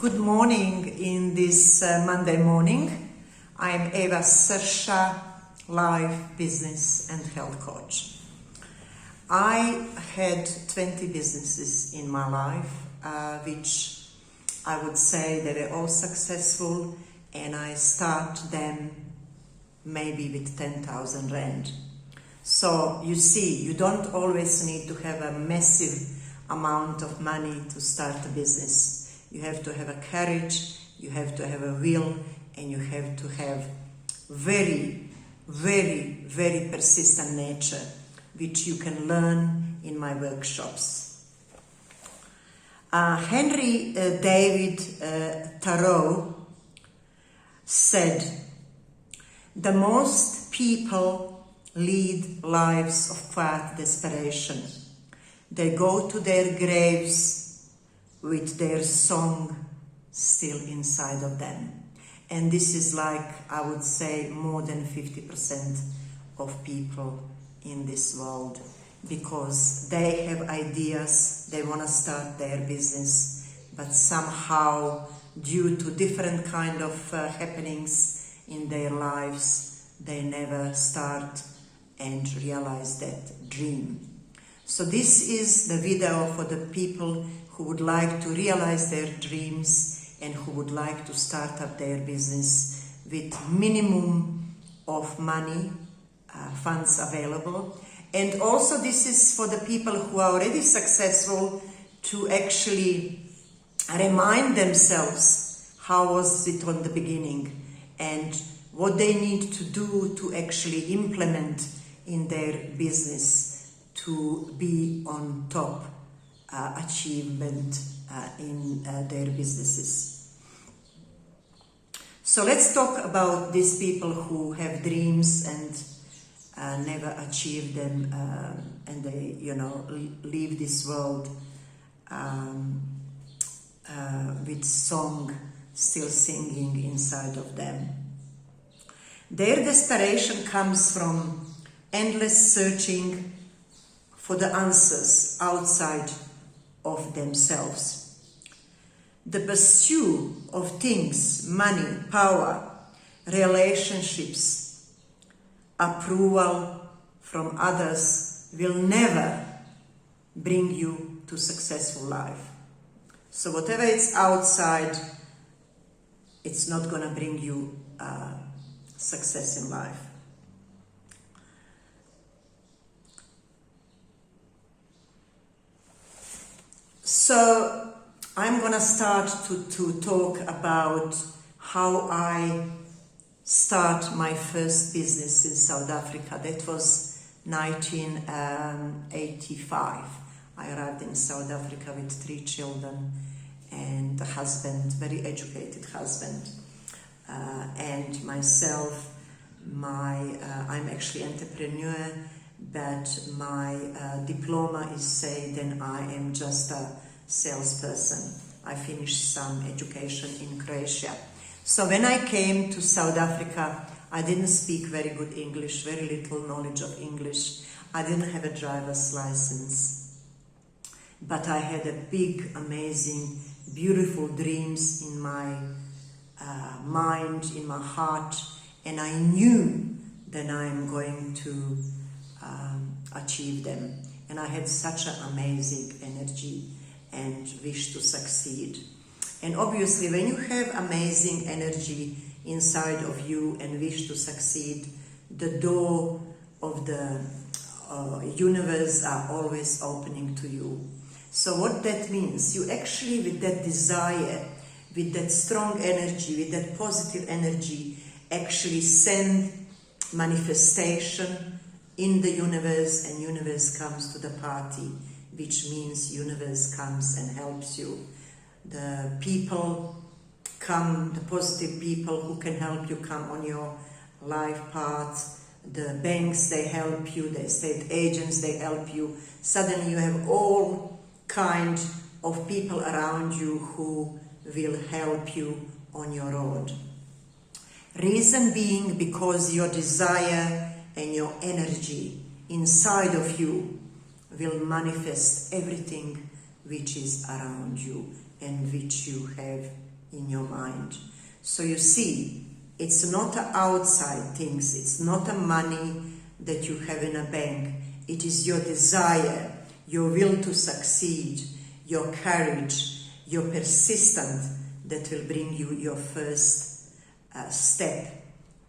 Good morning in this Monday morning. I'm Eva Sersha, life, business and health coach. I had 20 businesses in my life, which I would say they were all successful, and I start them maybe with 10,000 Rand. So you see, you don't always need to have a massive amount of money to start a business. You have to have a courage, you have to have a will, and you have to have very persistent nature, which you can learn in my workshops. Henry David Thoreau said, "The most people lead lives of quiet desperation. They go to their graves with their song still inside of them." And this is like, I would say, more than 50% of people in this world, because they have ideas, they want to start their business, but somehow, due to different kind of happenings in their lives, they never start and realize that dream. So this is the video for the people who would like to realize their dreams and who would like to start up their business with minimum of money, funds available. And also this is for the people who are already successful to actually remind themselves how was it on the beginning and what they need to do to actually implement in their business to be on top achievement in their businesses. So let's talk about these people who have dreams and never achieve them, and they, leave this world with song still singing inside of them. Their desperation comes from endless searching for the answers outside of themselves. The pursuit of things, money, power, relationships, approval from others will never bring you to successful life. So whatever is outside, it's not going to bring you success in life. So I'm going to start to talk about how I start my first business in South Africa. That was 1985. I arrived in South Africa with 3 children and a husband, very educated husband, and myself. I'm actually entrepreneur, but my diploma is say then I am just a salesperson. I finished some education in Croatia. So when I came to South Africa, I didn't speak very good English, very little knowledge of English. I didn't have a driver's license, but I had a big, amazing, beautiful dreams in my mind, in my heart, and I knew that I'm going to achieve them. And I had such an amazing energy and wish to succeed. And obviously when you have amazing energy inside of you and wish to succeed, the door of the universe are always opening to you. So what that means, you actually with that desire, with that strong energy, with that positive energy, actually send manifestation in the universe, and universe comes to the party, which means universe comes and helps you. The people come, the positive people who can help you come on your life path. The banks, they help you. The estate agents, they help you. Suddenly you have all kind of people around you who will help you on your road. Reason being because your desire and your energy inside of you will manifest everything which is around you. and which you have in your mind. So you see, it's not outside things, it's not a money that you have in a bank, it is your desire, your will to succeed, your courage, your persistence that will bring you your first step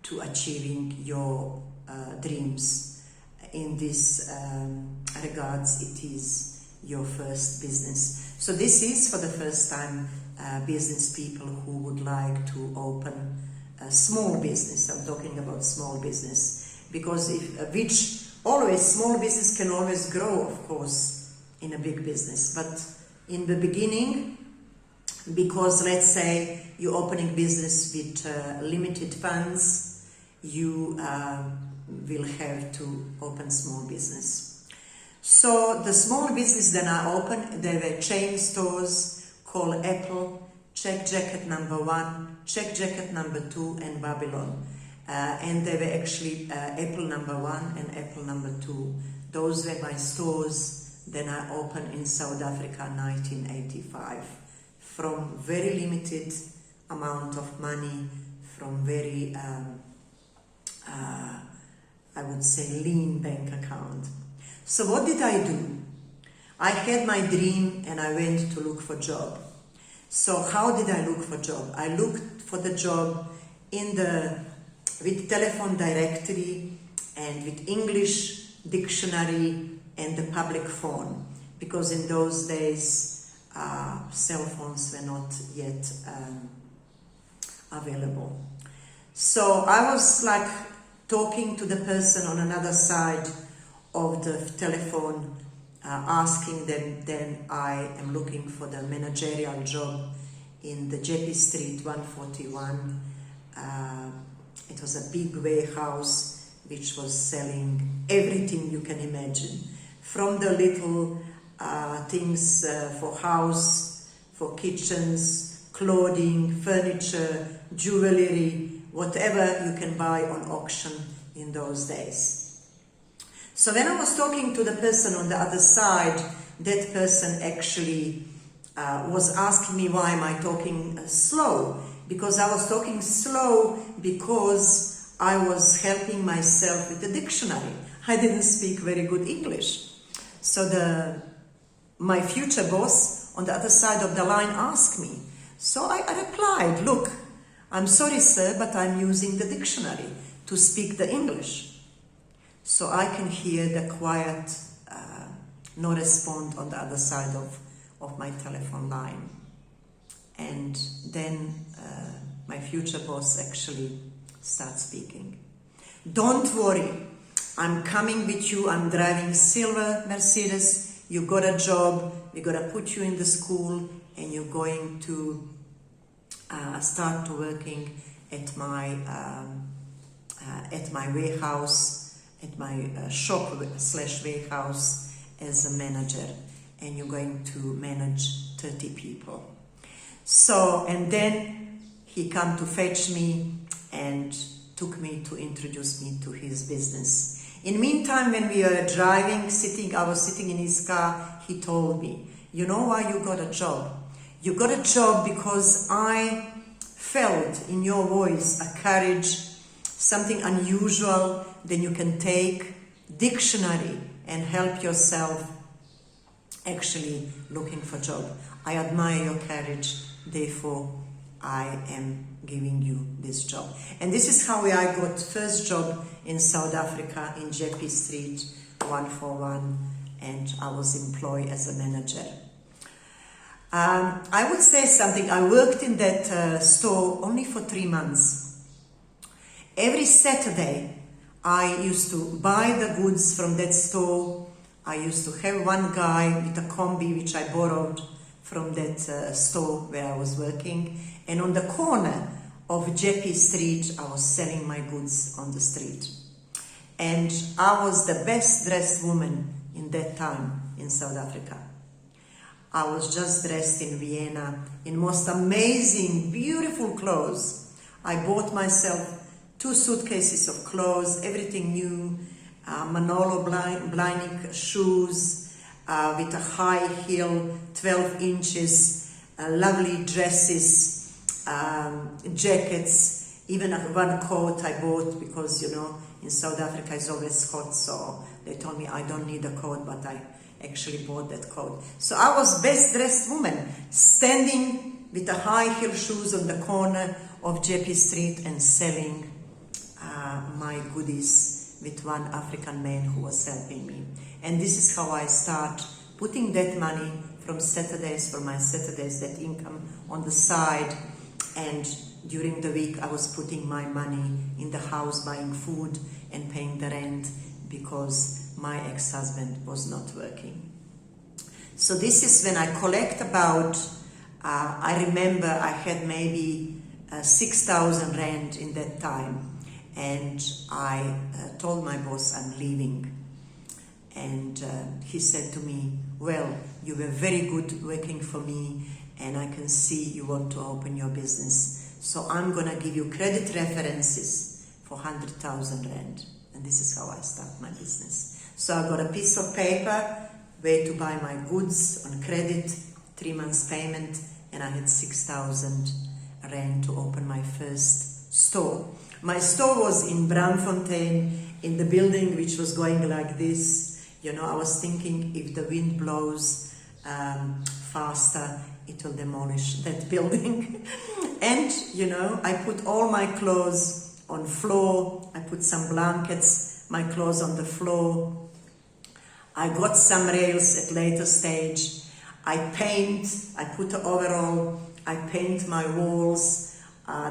to achieving your dreams. In this regards, it is your first business. So this is for the first time business people who would like to open a small business. I'm talking about small business, because small business can always grow, of course, in a big business. But in the beginning, because let's say you're opening business with limited funds, you will have to open small business. So the small business that I opened, they were chain stores called Apple, Check Jacket number 1, Check Jacket number 2, and Babylon. And they were actually Apple number 1 and Apple number 2. Those were my stores that I opened in South Africa in 1985. From very limited amount of money, from very, I would say, lean bank account. So what did I do? I had my dream and I went to look for job. So how did I look for job? I looked for the job with telephone directory and with English dictionary and the public phone, because in those days cell phones were not yet available. So I was like talking to the person on another side of the telephone, asking them. Then I am looking for the managerial job in the Jeppe Street 141. It was a big warehouse which was selling everything you can imagine, from the little things for house, for kitchens, clothing, furniture, jewelry, whatever you can buy on auction in those days. So when I was talking to the person on the other side, that person actually was asking me, why am I talking slow? Because I was talking slow because I was helping myself with the dictionary. I didn't speak very good English. So my future boss on the other side of the line asked me. So I replied, look, I'm sorry, sir, but I'm using the dictionary to speak the English. So I can hear the quiet no respond on the other side of my telephone line. And then my future boss actually starts speaking. Don't worry, I'm coming with you. I'm driving silver Mercedes. You got a job. We're going to put you in the school and you're going to start to working at my warehouse, at my shop/warehouse as a manager, and you're going to manage 30 people. So, and then he came to fetch me and took me to introduce me to his business. In the meantime, when we were driving, I was sitting in his car, he told me, you know why you got a job? You got a job because I felt in your voice a courage, something unusual, then you can take dictionary and help yourself actually looking for job. I admire your courage, therefore I am giving you this job. And this is how I got first job in South Africa in Jeppe Street 141, and I was employed as a manager. I would say something. I worked in that store only for 3 months. Every Saturday I used to buy the goods from that store. I used to have one guy with a combi which I borrowed from that store where I was working, and on the corner of Jeppe Street I was selling my goods on the street. And I was the best dressed woman in that time in South Africa. I was just dressed in Vienna in most amazing, beautiful clothes. I bought myself 2 suitcases of clothes, everything new, Manolo Blahnik shoes with a high heel, 12 inches, lovely dresses, jackets, even one coat I bought because, you know, in South Africa it's always hot, so they told me I don't need a coat, but I actually bought that coat. So I was best dressed woman, standing with the high heel shoes on the corner of JP Street and selling my goodies with one African man who was helping me. And this is how I start putting that money from Saturdays, for my Saturdays, that income on the side. And during the week I was putting my money in the house, buying food and paying the rent because my ex-husband was not working. So this is when I collect about, I remember I had maybe 6,000 rand in that time. And I told my boss I'm leaving. And he said to me, well, you were very good working for me and I can see you want to open your business. So I'm going to give you credit references for 100,000 rand. And this is how I start my business. So I got a piece of paper where to buy my goods on credit, 3 months payment, and I had 6,000 rand to open my first store. My store was in Braamfontein, in the building which was going like this. You know, I was thinking if the wind blows faster, it will demolish that building. And, you know, I put all my clothes on floor. I put some blankets, my clothes on the floor. I got some rails at later stage. I put an overall, I paint my walls.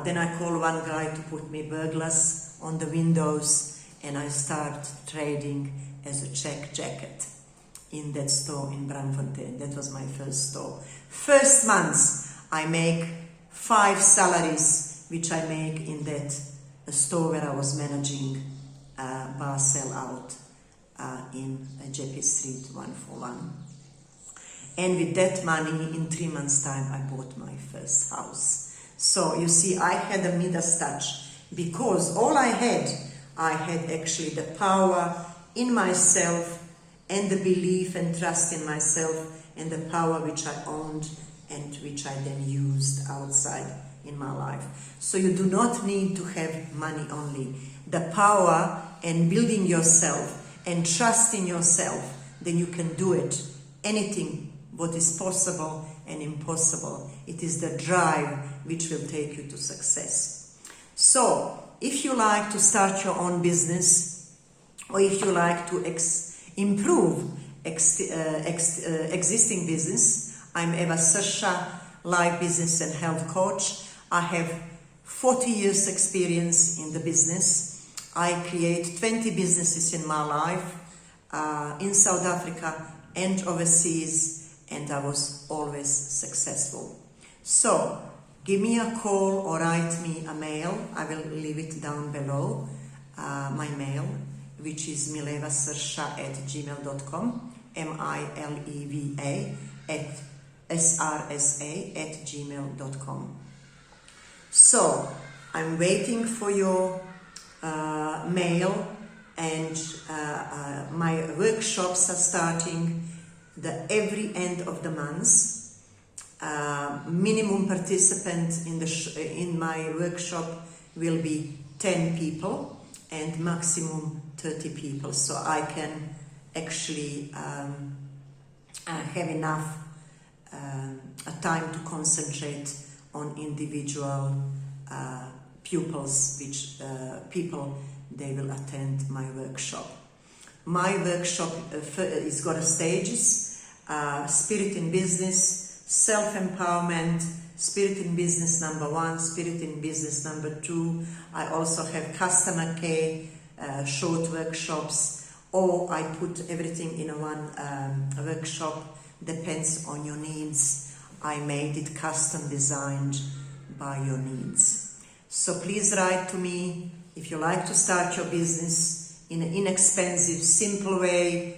Then I call one guy to put me burglars on the windows, and I start trading as a check jacket in that store in Braamfontein. That was my first store. First months I make 5 salaries, which I make in that store where I was managing bar sell out in JP Street 141. And with that money, in 3 months' time, I bought my first house. So you see, I had a Midas touch because all I had actually the power in myself and the belief and trust in myself and the power which I owned and which I then used outside in my life. So you do not need to have money only. The power and building yourself and trust in yourself, then you can do it. Anything what is possible and impossible. It is the drive which will take you to success. So, if you like to start your own business, or if you like to improve existing business, I'm Eva Srsha, life business and health coach. I have 40 years experience in the business. I create 20 businesses in my life, in South Africa and overseas, and I was always successful. So, give me a call or write me a mail. I will leave it down below, my mail, which is milevasrsha@gmail.com, mileva@srsa@gmail.com. So, I'm waiting for your mail, and my workshops are starting every end of the month. Minimum participant in my workshop will be 10 people and maximum 30 people, so I can actually have enough time to concentrate on individual pupils, which people they will attend my workshop. My workshop is got stages: Spirit in Business, Self-Empowerment, Spirit in Business number 1, Spirit in Business number 2. I also have Customer Care, short workshops, or I put everything in one workshop, depends on your needs. I made it custom designed by your needs. So please write to me if you like to start your business in an inexpensive, simple way,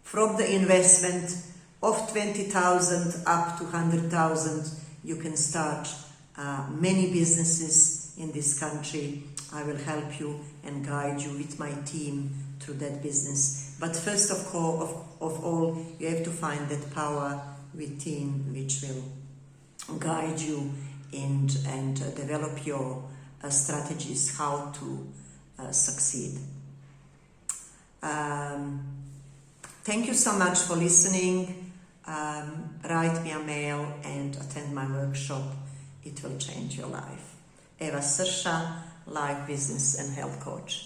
from the investment of 20,000 up to 100,000. You can start many businesses in this country. I will help you and guide you with my team through that business. But first of all, you have to find that power within which will guide you and develop your strategies how to succeed. Thank you so much for listening. Write me a mail and attend my workshop. It will change your life. Eva Srša, Life, Business and Health Coach.